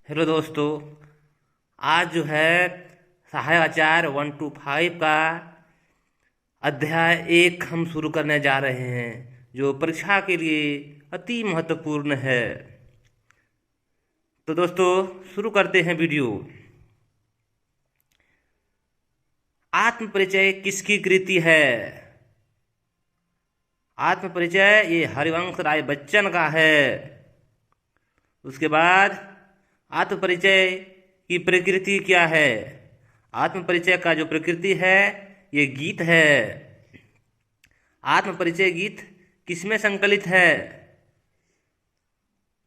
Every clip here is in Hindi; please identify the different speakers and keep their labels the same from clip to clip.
Speaker 1: हेलो दोस्तों। आज जो है सहायक आचार 1 to 5 का अध्याय 1 हम शुरू करने जा रहे हैं, जो परीक्षा के लिए अति महत्वपूर्ण है। तो दोस्तों शुरू करते हैं वीडियो। आत्म परिचय किसकी कृति है? आत्म परिचय ये हरिवंश राय बच्चन का है। उसके बाद आत्म परिचय की प्रकृति क्या है? आत्म परिचय का जो प्रकृति है ये गीत है। आत्म परिचय गीत किसमें संकलित है?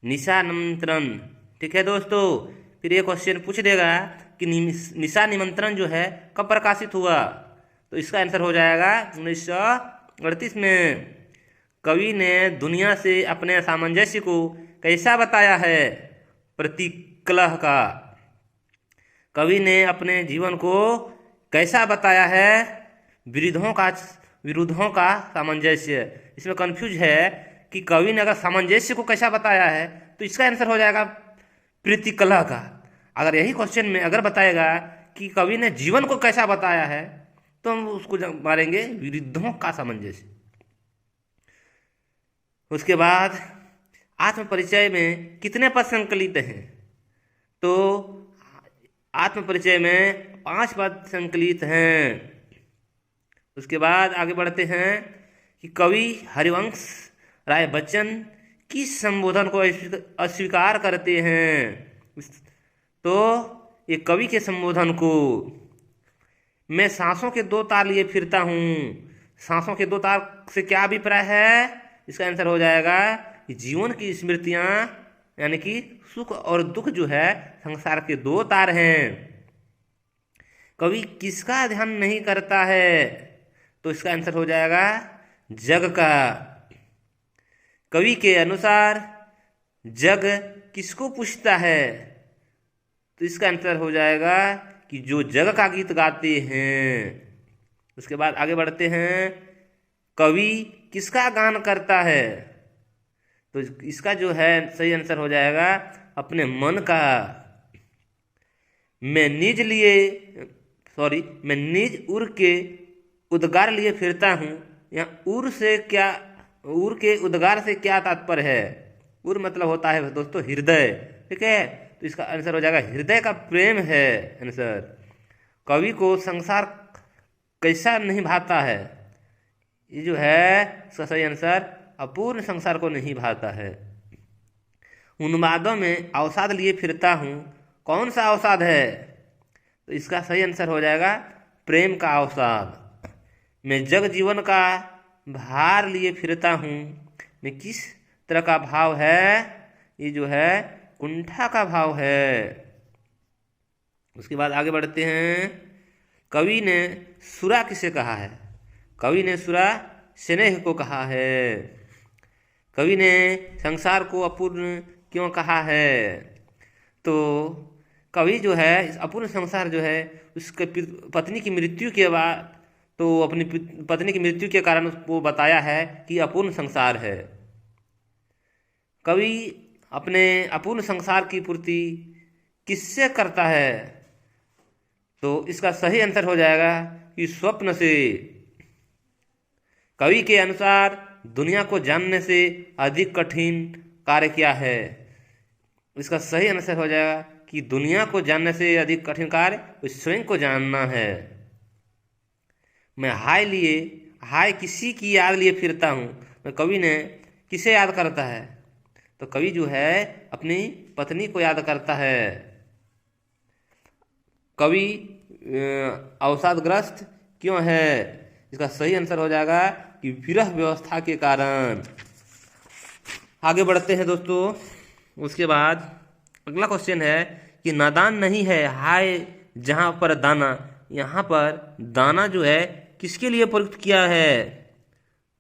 Speaker 1: निशा निमंत्रण। ठीक है दोस्तों। फिर ये क्वेश्चन पूछ देगा कि निशा निमंत्रण जो है कब प्रकाशित हुआ, तो इसका आंसर हो जाएगा 1938 में। कवि ने दुनिया से अपने सामंजस्य को कैसा बताया है? प्रतिकलह का। कवि ने अपने जीवन को कैसा बताया है? विरुद्धों का सामंजस्य। इसमें कंफ्यूज है कि कवि ने अगर सामंजस्य को कैसा बताया है तो इसका आंसर हो जाएगा प्रतिकलह का। अगर यही क्वेश्चन में अगर बताएगा कि कवि ने जीवन को कैसा बताया है तो हम उसको मारेंगे विरुद्धों का सामंजस्य। उसके बाद आत्म परिचय में कितने पद संकलित हैं? तो आत्म परिचय में 5 पद संकलित हैं। उसके बाद आगे बढ़ते हैं कि कवि हरिवंश राय बच्चन किस संबोधन को अस्वीकार करते हैं? तो ये कवि के संबोधन को, मैं सांसों के 2 तार लिए फिरता हूँ। सांसों के 2 तार से क्या अभिप्राय है? इसका आंसर हो जाएगा कि जीवन की स्मृतियाँ, यानी कि सुख और दुख जो है संसार के 2 तार हैं। कवि किसका ध्यान नहीं करता है? तो इसका आंसर हो जाएगा जग का। कवि के अनुसार जग किसको पूछता है? तो इसका आंसर हो जाएगा कि जो जग का गीत गाते हैं। उसके बाद आगे बढ़ते हैं, कवि किसका गान करता है? तो इसका जो है सही आंसर हो जाएगा अपने मन का। मैं निज उर के उद्गार लिए फिरता हूँ। यहाँ उर के उद्गार से क्या तात्पर्य है? उर मतलब होता है दोस्तों हृदय। ठीक है, तो इसका आंसर हो जाएगा हृदय का प्रेम है आंसर। कवि को संसार कैसा नहीं भाता है? ये जो है इसका सही आंसर अपूर्ण संसार को नहीं भाता है। उन्मादों में अवसाद लिए फिरता हूँ। कौन सा अवसाद है? तो इसका सही आंसर हो जाएगा प्रेम का अवसाद। मैं जग जीवन का भार लिए फिरता हूँ। मैं किस तरह का भाव है? ये जो है कुंठा का भाव है। उसके बाद आगे बढ़ते हैं, कवि ने सुरा किसे कहा है? कवि ने सुरा स्नेह को कहा है। कवि ने संसार को अपूर्ण क्यों कहा है? तो कवि जो है इस अपूर्ण संसार जो है उसके पत्नी की मृत्यु के बाद, तो अपनी पत्नी की मृत्यु के कारण वो बताया है कि अपूर्ण संसार है। कवि अपने अपूर्ण संसार की पूर्ति किससे करता है? तो इसका सही आंसर हो जाएगा कि स्वप्न से। कवि के अनुसार दुनिया को जानने से अधिक कठिन कार्य क्या है? इसका सही आंसर हो जाएगा कि दुनिया को जानने से अधिक कठिन कार्य स्वयं को जानना है। मैं हाय किसी की याद लिए फिरता हूँ। मैं कवि ने किसे याद करता है? तो कवि जो है अपनी पत्नी को याद करता है। कवि अवसादग्रस्त क्यों है? इसका सही आंसर हो जाएगा कि विरह व्यवस्था के कारण। आगे बढ़ते हैं दोस्तों। उसके बाद अगला क्वेश्चन है कि नादान नहीं है हाय जहाँ पर दाना। यहाँ पर दाना जो है किसके लिए प्रयुक्त किया है?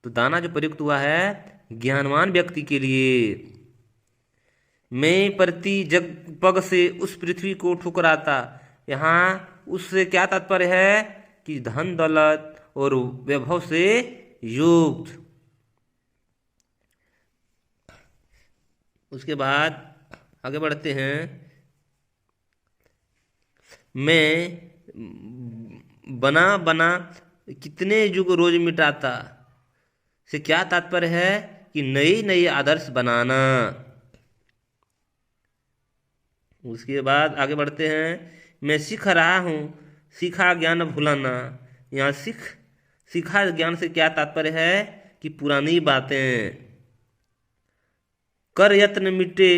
Speaker 1: तो दाना जो प्रयुक्त हुआ है ज्ञानवान व्यक्ति के लिए। मैं प्रति जग पग से उस पृथ्वी को ठुकराता। यहाँ उससे क्या तात्पर्य है? कि धन दौलत और वैभव से युक्त। उसके बाद आगे बढ़ते हैं में बना बना कितने युग रोज मिटाता। से क्या तात्पर्य है कि नई नई आदर्श बनाना। उसके बाद आगे बढ़ते हैं। मैं सीख रहा हूँ सीखा ज्ञान भुलाना। यहाँ सीखा ज्ञान से क्या तात्पर्य है कि पुरानी बातें। कर यत्न मिटे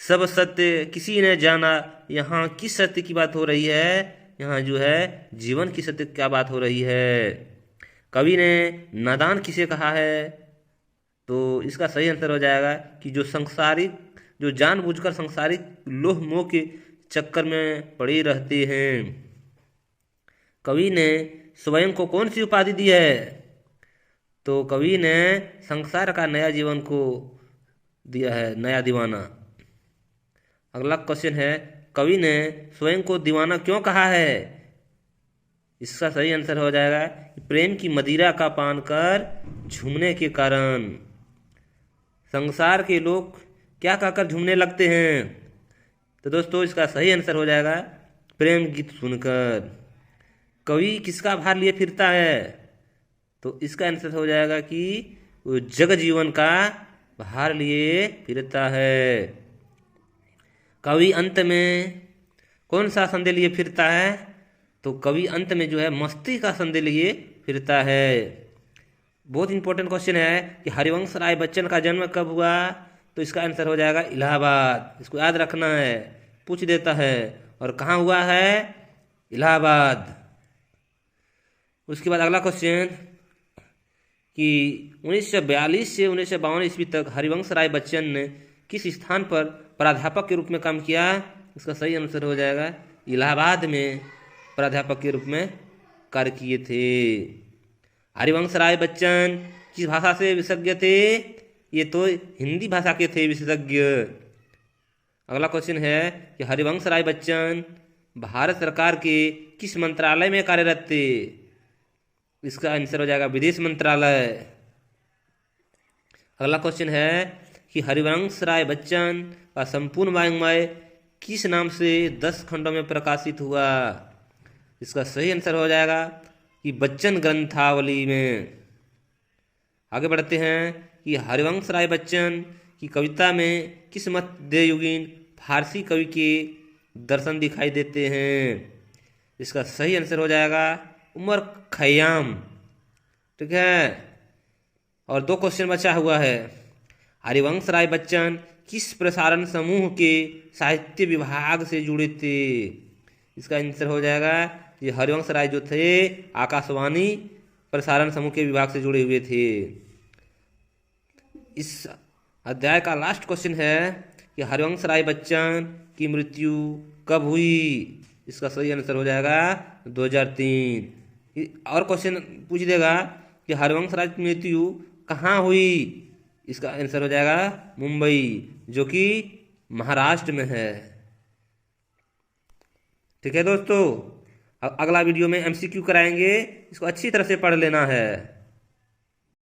Speaker 1: सब सत्य किसी ने जाना। यहाँ किस सत्य की बात हो रही है? यहाँ जो है जीवन की सत्य क्या बात हो रही है। कवि ने नादान किसे कहा है? तो इसका सही आंसर हो जाएगा कि जो जानबूझकर सांसारिक लोह मोह के चक्कर में पड़े रहते हैं। कवि ने स्वयं को कौन सी उपाधि दी है? तो कवि ने संसार का नया जीवन को दिया है, नया दीवाना। अगला क्वेश्चन है, कवि ने स्वयं को दीवाना क्यों कहा है? इसका सही आंसर हो जाएगा प्रेम की मदिरा का पान कर झूमने के कारण। संसार के लोग क्या कहकर झूमने लगते हैं? तो दोस्तों इसका सही आंसर हो जाएगा प्रेम गीत सुनकर। कवि किसका भार लिए फिरता है? तो इसका आंसर हो जाएगा कि वो जग जीवन का भार लिए फिरता है। कवि अंत में कौन सा संदेश लिए फिरता है? तो कवि अंत में जो है मस्ती का संदेश लिए फिरता है। बहुत इंपॉर्टेंट क्वेश्चन है कि हरिवंश राय बच्चन का जन्म कब हुआ? तो इसका आंसर हो जाएगा इलाहाबाद। इसको याद रखना है, पूछ देता है। और कहाँ हुआ है? इलाहाबाद। उसके बाद अगला क्वेश्चन कि 1942 से 1952 ईस्वी तक हरिवंश राय बच्चन ने किस स्थान पर प्राध्यापक के रूप में काम किया? इसका सही आंसर हो जाएगा इलाहाबाद में प्राध्यापक के रूप में कार्य किए थे। हरिवंश राय बच्चन किस भाषा से विशेषज्ञ थे? ये तो हिंदी भाषा के थे विशेषज्ञ। अगला क्वेश्चन है कि हरिवंश राय बच्चन भारत सरकार के किस मंत्रालय में कार्यरत थे? इसका आंसर हो जाएगा विदेश मंत्रालय। अगला क्वेश्चन है कि हरिवंश राय बच्चन का संपूर्ण वाङ्मय किस नाम से 10 खंडों में प्रकाशित हुआ? इसका सही आंसर हो जाएगा कि बच्चन ग्रंथावली में। आगे बढ़ते हैं कि हरिवंश राय बच्चन की कविता में किस मध्ययुगीन फारसी कवि के दर्शन दिखाई देते हैं? इसका सही आंसर हो जाएगा उमर खयाम। ठीक है, और 2 क्वेश्चन बचा हुआ है। हरिवंश राय बच्चन किस प्रसारण समूह के साहित्य विभाग से जुड़े थे? इसका आंसर हो जाएगा ये हरिवंश राय जो थे आकाशवाणी प्रसारण समूह के विभाग से जुड़े हुए थे। इस अध्याय का लास्ट क्वेश्चन है कि हरिवंश राय बच्चन की मृत्यु कब हुई? इसका सही आंसर हो जाएगा 2003। और क्वेश्चन पूछ देगा कि हरिवंश राय की मृत्यु कहाँ हुई? इसका आंसर हो जाएगा मुंबई, जो कि महाराष्ट्र में है। ठीक है दोस्तों, अगला वीडियो में MCQ कराएंगे, इसको अच्छी तरह से पढ़ लेना है।